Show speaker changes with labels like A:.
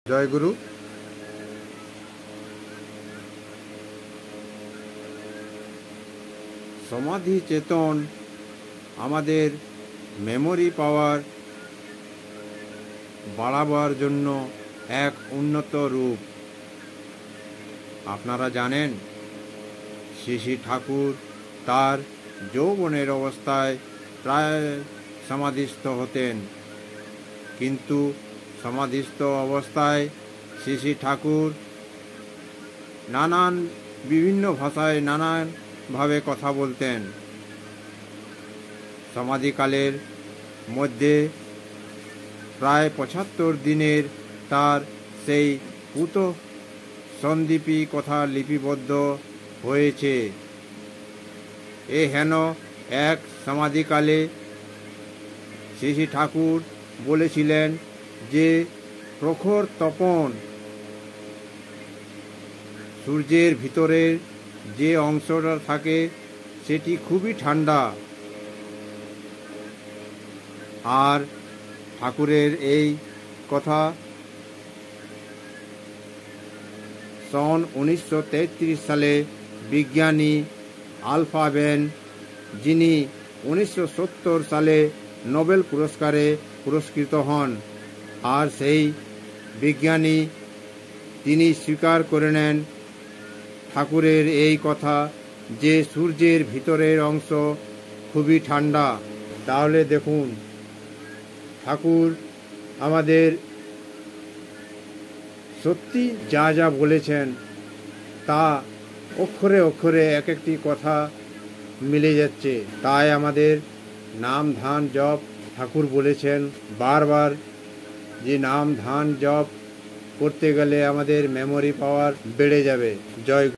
A: জয় গুরু। সমাধি চেতন আমাদের মেমোরি পাওয়ার বাড়াবার জন্য এক উন্নত রূপ। আপনারা জানেন, শ্রী শ্রী ঠাকুর তার যৌবনের অবস্থায় প্রায় সমাধিস্থ হতেন, কিন্তু সমাধিস্থ অবস্থায় শ্রী শ্রী ঠাকুর বিভিন্ন ভাষায় নানানভাবে কথা বলতেন। সমাধিকালের মধ্যে প্রায় ৭৫ দিনের তার সেই পূত সন্দীপী কথা লিপিবদ্ধ হয়েছে। হেন এক সমাধিকালে শ্রী শ্রী ঠাকুর বলেছিলেন যে প্রখর তপন, সূর্যের ভিতরের যে অংশটা থাকে সেটি খুবই ঠান্ডা। আর ঠাকুরের এই কথা সন 1933 সালে বিজ্ঞানী আলফা বেন, যিনি 1970 সালে নোবেল পুরস্কারে পুরস্কৃত হন, আর সেই বিজ্ঞানী তিনি স্বীকার করে নেন ঠাকুরের এই কথা যে সূর্যের ভিতরের অংশ খুবই ঠান্ডা। তাহলে দেখুন, ঠাকুর আমাদের সত্যি যা যা বলেছেন তা অক্ষরে অক্ষরে এক একটি কথা মিলে যাচ্ছে। তাই আমাদের নাম ধান জপ, ঠাকুর বলেছেন বারবার যে নাম ধান জপ করতে গেলে আমাদের মেমোরি পাওয়ার বেড়ে যাবে। জয়।